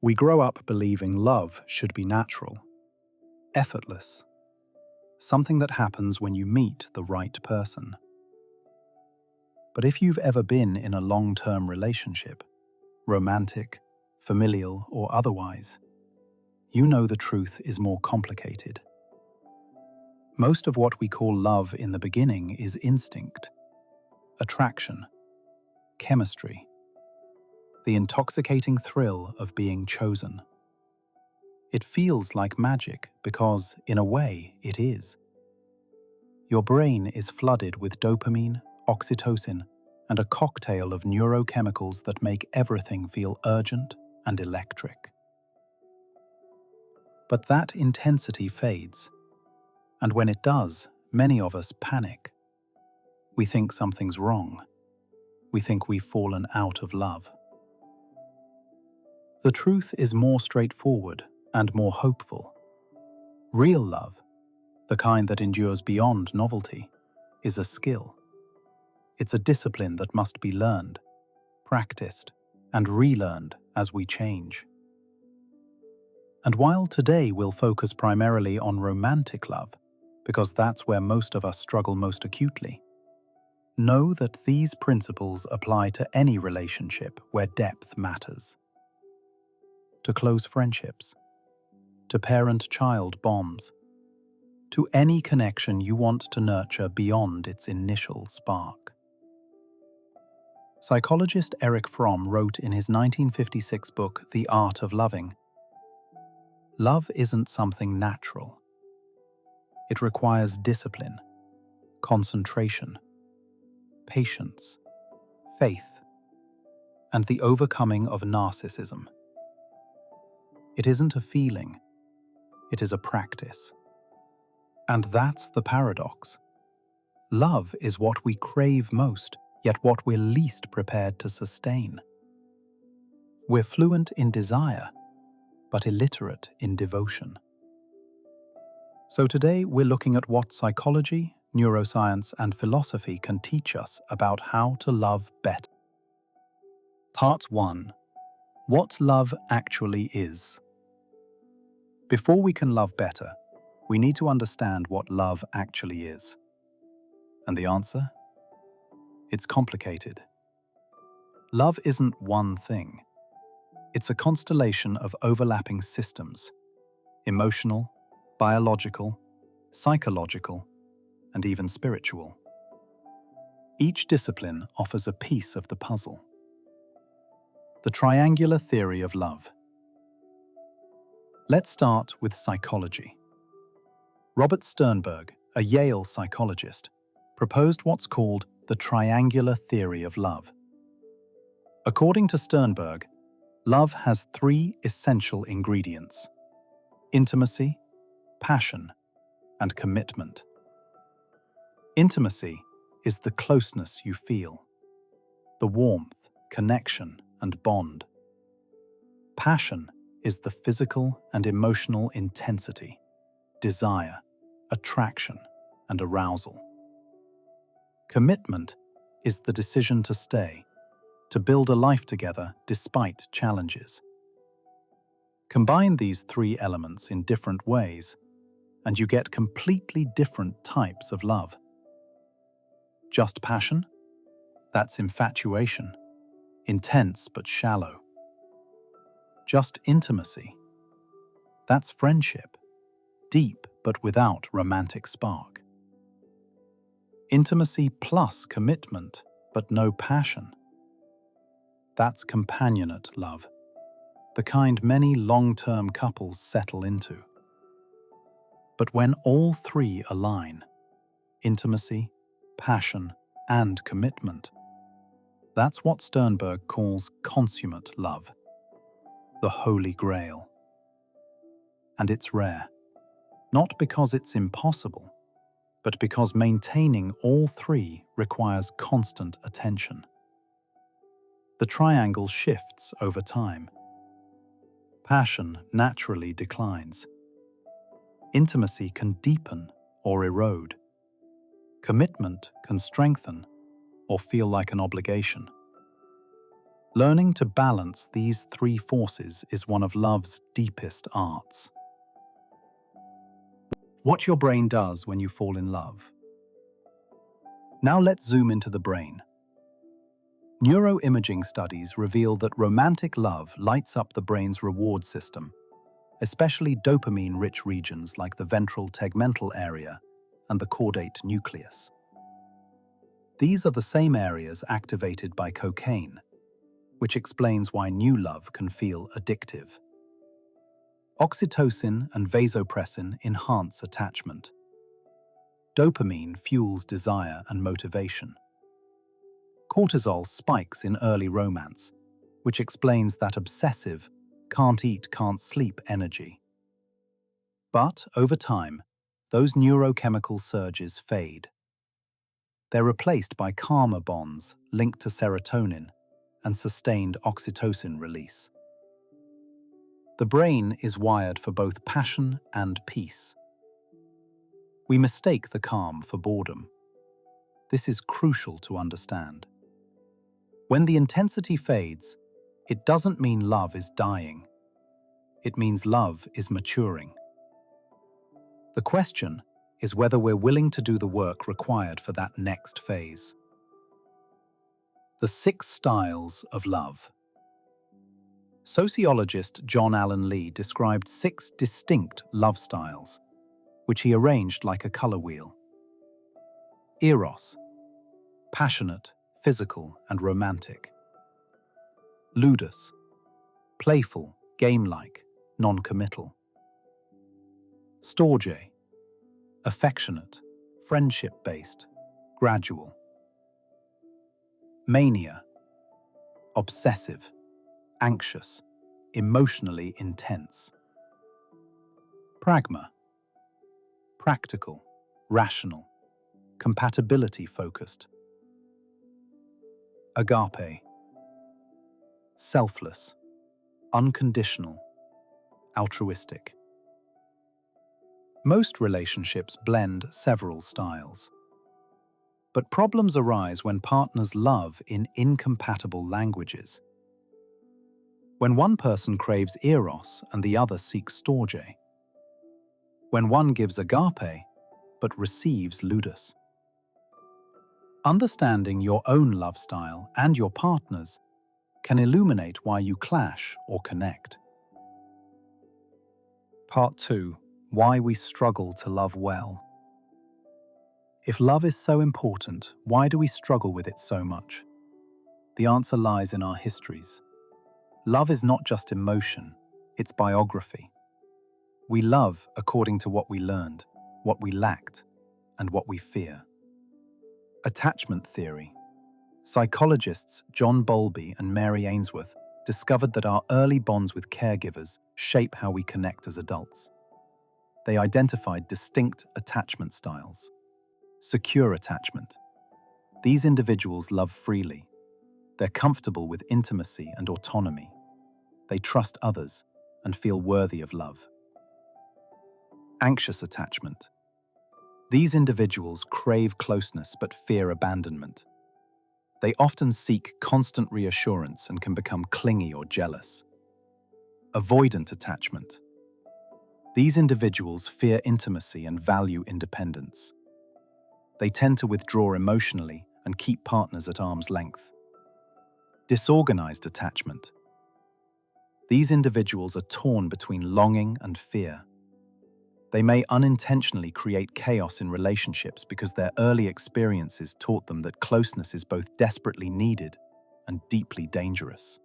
We grow up believing love should be natural, effortless, something that happens when you meet the right person. But if you've ever been in a long-term relationship, romantic, familial, or otherwise, you know the truth is more complicated. Most of what we call love in the beginning is instinct, attraction, chemistry, the intoxicating thrill of being chosen. It feels like magic because, in a way, it is. Your brain is flooded with dopamine, oxytocin, and a cocktail of neurochemicals that make everything feel urgent and electric. But that intensity fades, and when it does, many of us panic. We think something's wrong. We think we've fallen out of love. The truth is more straightforward and more hopeful. Real love, the kind that endures beyond novelty, is a skill. It's a discipline that must be learned, practiced, and relearned as we change. And while today we'll focus primarily on romantic love, because that's where most of us struggle most acutely, know that these principles apply to any relationship where depth matters. To close friendships, to parent-child bonds, to any connection you want to nurture beyond its initial spark. Psychologist Erich Fromm wrote in his 1956 book, The Art of Loving, "Love isn't something natural. It requires discipline, concentration, patience, faith, and the overcoming of narcissism. It isn't a feeling, it is a practice." And that's the paradox. Love is what we crave most, yet what we're least prepared to sustain. We're fluent in desire, but illiterate in devotion. So today we're looking at what psychology, neuroscience, and philosophy can teach us about how to love better. Part 1. What love actually is. Before we can love better, we need to understand what love actually is. And the answer? It's complicated. Love isn't one thing. It's a constellation of overlapping systems: emotional, biological, psychological, and even spiritual. Each discipline offers a piece of the puzzle. The triangular theory of love. Let's start with psychology. Robert Sternberg, a Yale psychologist, proposed what's called the triangular theory of love. According to Sternberg, love has three essential ingredients: intimacy, passion, and commitment. Intimacy is the closeness you feel, the warmth, connection, and bond. Passion is the physical and emotional intensity, desire, attraction, and arousal. Commitment is the decision to stay, to build a life together despite challenges. Combine these three elements in different ways, and you get completely different types of love. Just passion? That's infatuation, intense but shallow. Just intimacy? That's friendship, deep but without romantic spark. Intimacy plus commitment, but no passion. That's companionate love, the kind many long-term couples settle into. But when all three align, intimacy, passion, and commitment, that's what Sternberg calls consummate love, the Holy Grail. And it's rare, not because it's impossible, but because maintaining all three requires constant attention. The triangle shifts over time. Passion naturally declines. Intimacy can deepen or erode. Commitment can strengthen or feel like an obligation. Learning to balance these three forces is one of love's deepest arts. What your brain does when you fall in love. Now let's zoom into the brain. Neuroimaging studies reveal that romantic love lights up the brain's reward system, especially dopamine-rich regions like the ventral tegmental area and the caudate nucleus. These are the same areas activated by cocaine, which explains why new love can feel addictive. Oxytocin and vasopressin enhance attachment. Dopamine fuels desire and motivation. Cortisol spikes in early romance, which explains that obsessive, can't eat, can't sleep energy. But over time, those neurochemical surges fade. They're replaced by calmer bonds linked to serotonin and sustained oxytocin release. The brain is wired for both passion and peace. We mistake the calm for boredom. This is crucial to understand. When the intensity fades, it doesn't mean love is dying. It means love is maturing. The question is whether we're willing to do the work required for that next phase. The 6 styles of love. Sociologist John Allen Lee described 6 distinct love styles, which he arranged like a color wheel. Eros, passionate, physical, and romantic. Ludus, playful, game-like, non-committal. Storge, affectionate, friendship-based, gradual. Mania, obsessive, anxious, emotionally intense. Pragma, practical, rational, compatibility-focused. Agape, selfless, unconditional, altruistic. Most relationships blend several styles. But problems arise when partners love in incompatible languages. When one person craves eros and the other seeks storge. When one gives agape but receives ludus. Understanding your own love style and your partner's can illuminate why you clash or connect. Part 2. Why we struggle to love well. If love is so important, why do we struggle with it so much? The answer lies in our histories. Love is not just emotion, it's biography. We love according to what we learned, what we lacked, and what we fear. Attachment theory. Psychologists John Bowlby and Mary Ainsworth discovered that our early bonds with caregivers shape how we connect as adults. They identified distinct attachment styles. Secure attachment. These individuals love freely. They're comfortable with intimacy and autonomy. They trust others and feel worthy of love. Anxious attachment. These individuals crave closeness but fear abandonment. They often seek constant reassurance and can become clingy or jealous. Avoidant attachment. These individuals fear intimacy and value independence. They tend to withdraw emotionally and keep partners at arm's length. Disorganized attachment. These individuals are torn between longing and fear. They may unintentionally create chaos in relationships because their early experiences taught them that closeness is both desperately needed and deeply dangerous.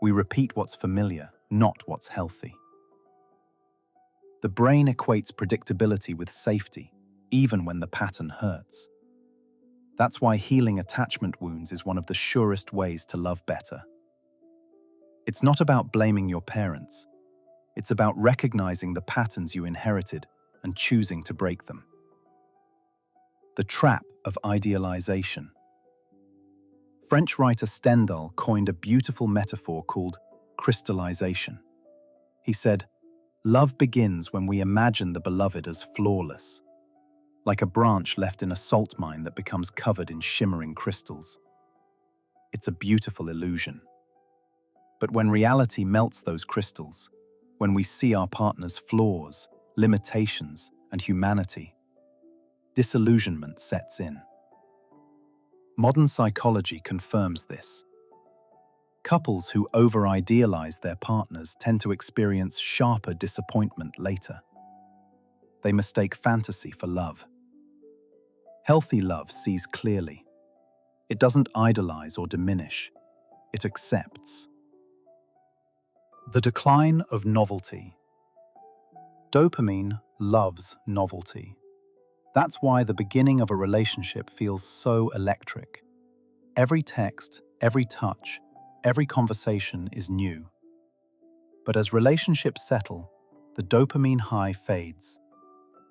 We repeat what's familiar, not what's healthy. The brain equates predictability with safety, even when the pattern hurts. That's why healing attachment wounds is one of the surest ways to love better. It's not about blaming your parents. It's about recognizing the patterns you inherited and choosing to break them. The trap of idealization. French writer Stendhal coined a beautiful metaphor called crystallization. He said, "Love begins when we imagine the beloved as flawless, like a branch left in a salt mine that becomes covered in shimmering crystals. It's a beautiful illusion. But when reality melts those crystals, when we see our partner's flaws, limitations, and humanity, disillusionment sets in. Modern psychology confirms this. Couples who over-idealize their partners tend to experience sharper disappointment later. They mistake fantasy for love. Healthy love sees clearly. It doesn't idolize or diminish. It accepts. The decline of novelty. Dopamine loves novelty. That's why the beginning of a relationship feels so electric. Every text, every touch, every conversation is new. But as relationships settle, the dopamine high fades,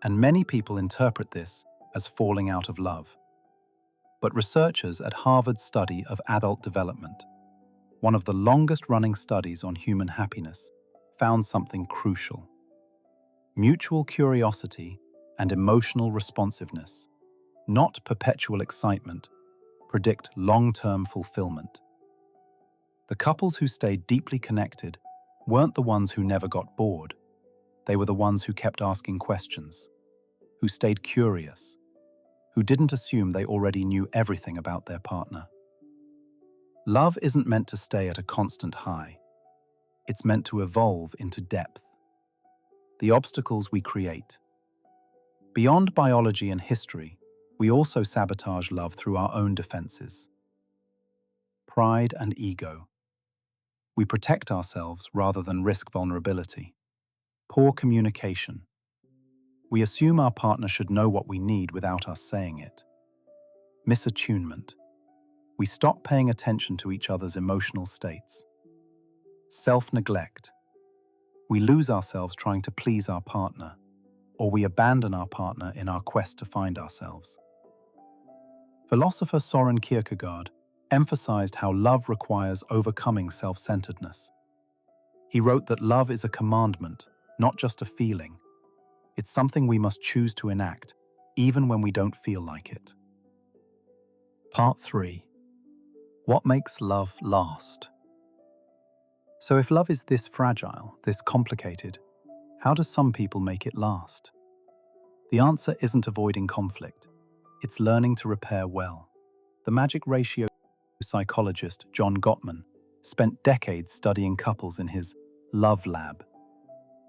and many people interpret this as falling out of love. But researchers at Harvard Study of Adult Development, one of the longest-running studies on human happiness, found something crucial. Mutual curiosity and emotional responsiveness, not perpetual excitement, predict long-term fulfillment. The couples who stayed deeply connected weren't the ones who never got bored. They were the ones who kept asking questions, who stayed curious, who didn't assume they already knew everything about their partner. Love isn't meant to stay at a constant high. It's meant to evolve into depth. The obstacles we create. Beyond biology and history, we also sabotage love through our own defenses. Pride and ego. We protect ourselves rather than risk vulnerability. Poor communication. We assume our partner should know what we need without us saying it. Misattunement. We stop paying attention to each other's emotional states. Self-neglect. We lose ourselves trying to please our partner, or we abandon our partner in our quest to find ourselves. Philosopher Soren Kierkegaard emphasized how love requires overcoming self-centeredness. He wrote that love is a commandment, not just a feeling. It's something we must choose to enact, even when we don't feel like it. Part 3. What makes love last? So if love is this fragile, this complicated, how do some people make it last? The answer isn't avoiding conflict. It's learning to repair well. The magic ratio psychologist John Gottman spent decades studying couples in his Love Lab.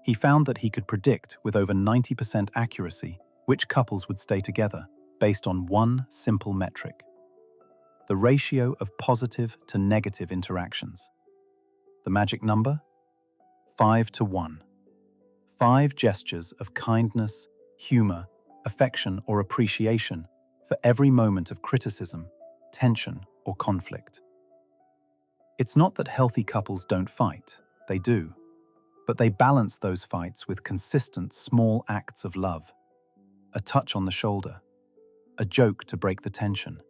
He found that he could predict with over 90% accuracy which couples would stay together based on one simple metric: the ratio of positive to negative interactions. The magic number? 5-1. 5 gestures of kindness, humor, affection, or appreciation for every moment of criticism, tension, or conflict. It's not that healthy couples don't fight, they do, but they balance those fights with consistent small acts of love. A touch on the shoulder, a joke to break the tension,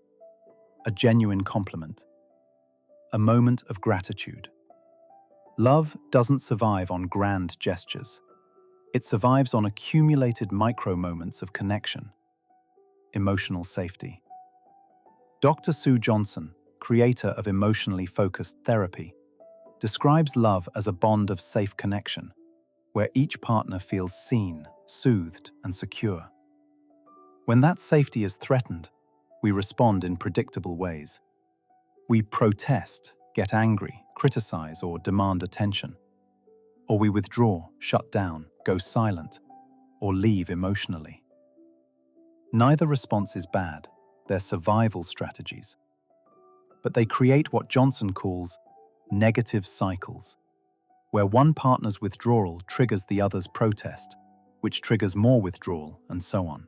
a genuine compliment, a moment of gratitude. Love doesn't survive on grand gestures. It survives on accumulated micro-moments of connection. Emotional safety. Dr. Sue Johnson, creator of emotionally focused therapy, describes love as a bond of safe connection, where each partner feels seen, soothed, and secure. When that safety is threatened, we respond in predictable ways. We protest, get angry, criticize, or demand attention. Or we withdraw, shut down, go silent, or leave emotionally. Neither response is bad, they're survival strategies. But they create what Johnson calls negative cycles, where one partner's withdrawal triggers the other's protest, which triggers more withdrawal, and so on.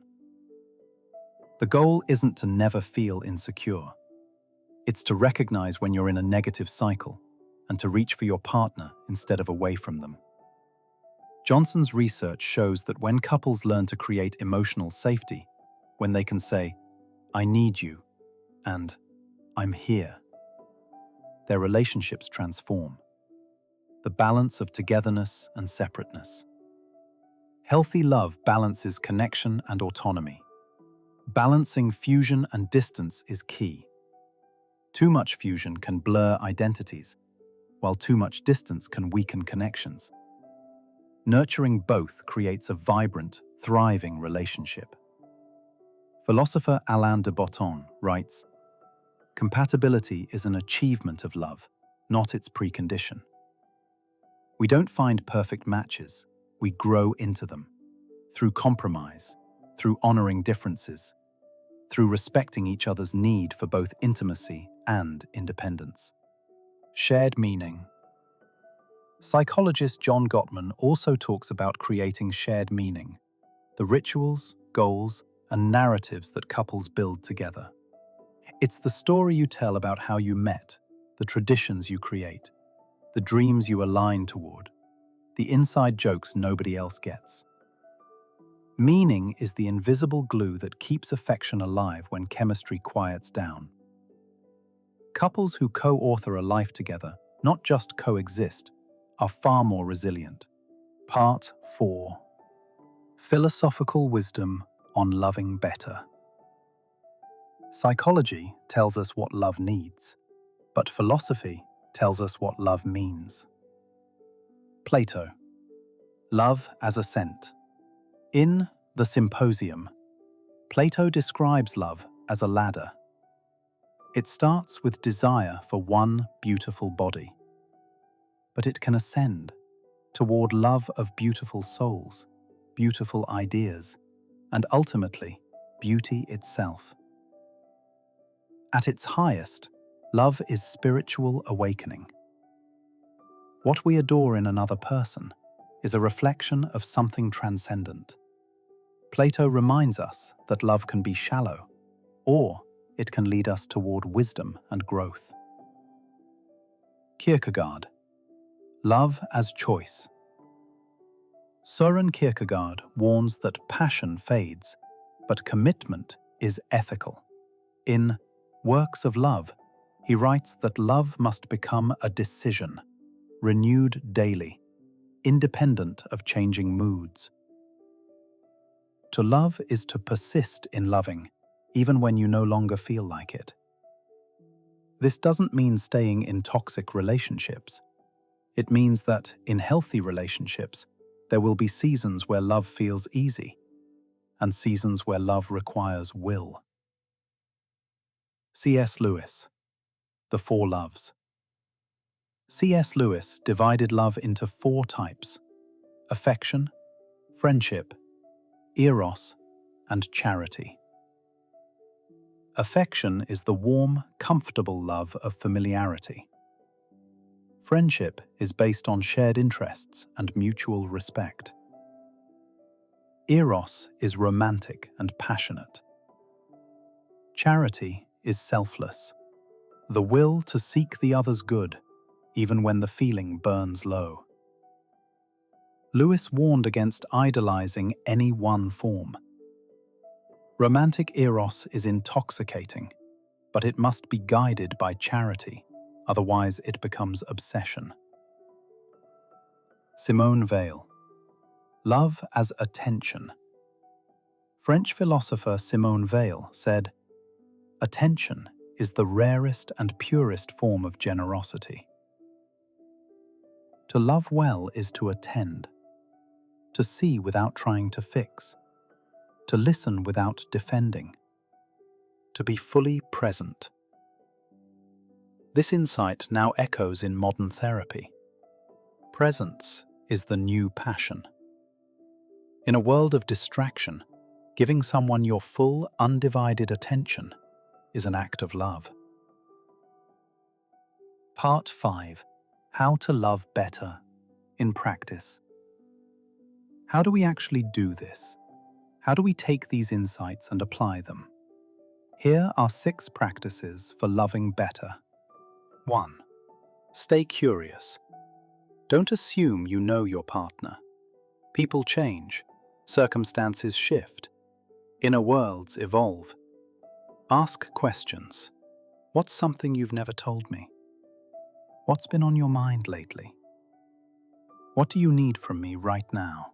The goal isn't to never feel insecure. It's to recognize when you're in a negative cycle and to reach for your partner instead of away from them. Johnson's research shows that when couples learn to create emotional safety, when they can say, "I need you," and "I'm here," their relationships transform. The balance of togetherness and separateness. Healthy love balances connection and autonomy. Balancing fusion and distance is key. Too much fusion can blur identities, while too much distance can weaken connections. Nurturing both creates a vibrant, thriving relationship. Philosopher Alain de Botton writes, "Compatibility is an achievement of love, not its precondition." We don't find perfect matches, we grow into them, through compromise, through honoring differences, through respecting each other's need for both intimacy and independence. Shared meaning. Psychologist Gottman also talks about creating shared meaning, the rituals, goals, and narratives that couples build together. It's the story you tell about how you met, the traditions you create, the dreams you align toward, the inside jokes nobody else gets. Meaning is the invisible glue that keeps affection alive when chemistry quiets down. Couples who co-author a life together, not just coexist, are far more resilient. Part 4. Philosophical wisdom on loving better. Psychology tells us what love needs, but philosophy tells us what love means. Plato. Love as ascent. In The Symposium, Plato describes love as a ladder. It starts with desire for one beautiful body, but it can ascend toward love of beautiful souls, beautiful ideas, and ultimately, beauty itself. At its highest, love is spiritual awakening. What we adore in another person is a reflection of something transcendent. Plato reminds us that love can be shallow, or it can lead us toward wisdom and growth. Kierkegaard. Love as choice. Søren Kierkegaard warns that passion fades, but commitment is ethical. In Works of Love, he writes that love must become a decision, renewed daily, independent of changing moods. To love is to persist in loving, even when you no longer feel like it. This doesn't mean staying in toxic relationships. It means that, in healthy relationships, there will be seasons where love feels easy, and seasons where love requires will. C.S. Lewis. The Four Loves. C.S. Lewis divided love into 4 types: affection, friendship, eros, and charity. Affection is the warm, comfortable love of familiarity. Friendship is based on shared interests and mutual respect. Eros is romantic and passionate. Charity is selfless, the will to seek the other's good, even when the feeling burns low. Lewis warned against idolizing any one form. Romantic eros is intoxicating, but it must be guided by charity, otherwise it becomes obsession. Simone Weil. Love as attention. French philosopher Simone Weil said, "Attention is the rarest and purest form of generosity." To love well is to attend, to see without trying to fix, to listen without defending, to be fully present. This insight now echoes in modern therapy. Presence is the new passion. In a world of distraction, giving someone your full, undivided attention is an act of love. Part 5. How to love better in practice. How do we actually do this? How do we take these insights and apply them? Here are 6 practices for loving better. 1. Stay curious. Don't assume you know your partner. People change, circumstances shift, inner worlds evolve. Ask questions. What's something you've never told me? What's been on your mind lately? What do you need from me right now?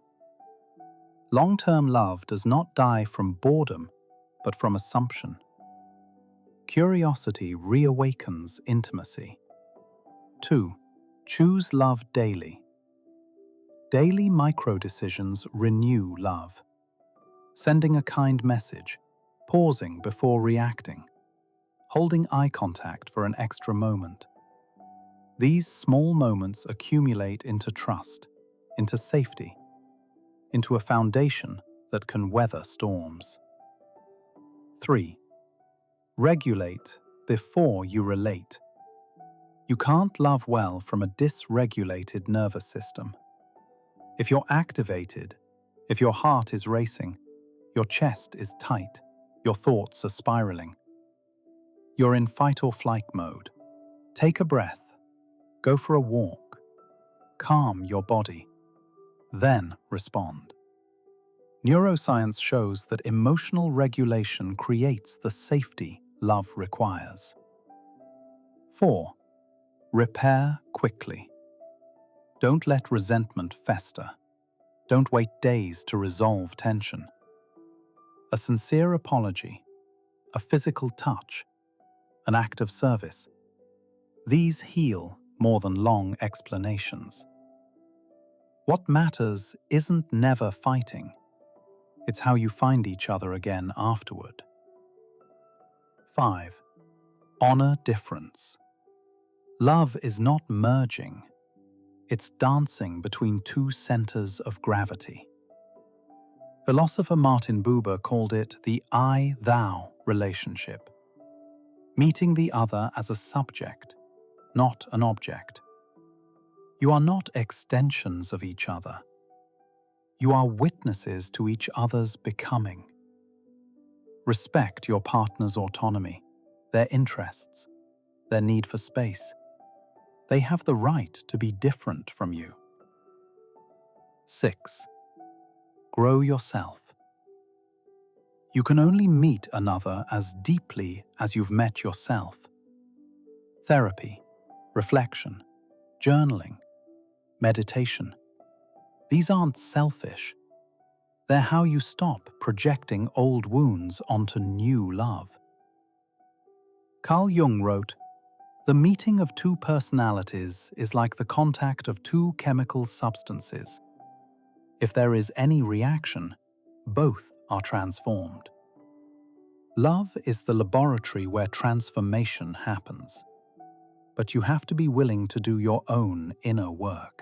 Long-term love does not die from boredom, but from assumption. Curiosity reawakens intimacy. 2. Choose love daily. Daily micro-decisions renew love. Sending a kind message, pausing before reacting, holding eye contact for an extra moment. These small moments accumulate into trust, into safety, into a foundation that can weather storms. 3. Regulate before you relate. You can't love well from a dysregulated nervous system. If you're activated, if your heart is racing, your chest is tight, your thoughts are spiraling, you're in fight or flight mode. Take a breath, go for a walk, calm your body, then respond. Neuroscience shows that emotional regulation creates the safety love requires. 4. Repair quickly. Don't let resentment fester. Don't wait days to resolve tension. A sincere apology, a physical touch, an act of service. These heal more than long explanations. What matters isn't never fighting. It's how you find each other again afterward. 5. Honor difference. Love is not merging. It's dancing between two centers of gravity. Philosopher Martin Buber called it the I-thou relationship, meeting the other as a subject, not an object. You are not extensions of each other. You are witnesses to each other's becoming. Respect your partner's autonomy, their interests, their need for space. They have the right to be different from you. 6. Grow yourself. You can only meet another as deeply as you've met yourself. Therapy, reflection, journaling, meditation. These aren't selfish. They're how you stop projecting old wounds onto new love. Carl Jung wrote, "The meeting of two personalities is like the contact of two chemical substances. If there is any reaction, both are transformed." Love is the laboratory where transformation happens. But you have to be willing to do your own inner work.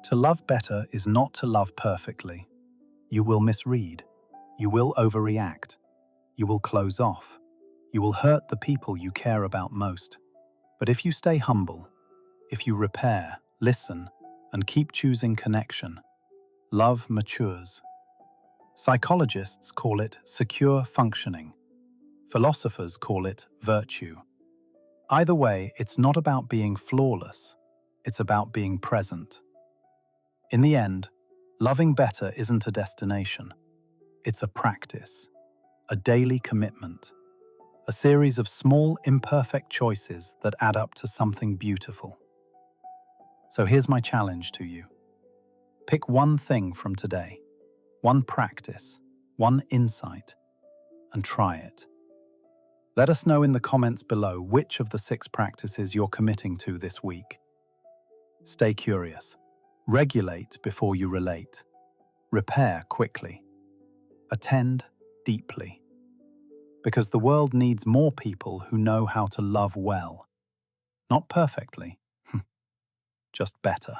To love better is not to love perfectly. You will misread. You will overreact. You will close off. You will hurt the people you care about most. But if you stay humble, if you repair, listen, and keep choosing connection, love matures. Psychologists call it secure functioning. Philosophers call it virtue. Either way, it's not about being flawless. It's about being present. In the end, loving better isn't a destination. It's a practice, a daily commitment, a series of small, imperfect choices that add up to something beautiful. So here's my challenge to you. Pick one thing from today, one practice, one insight, and try it. Let us know in the comments below which of the 6 practices you're committing to this week. Stay curious. Regulate before you relate. Repair quickly. Attend deeply. Because the world needs more people who know how to love well. Not perfectly, just better.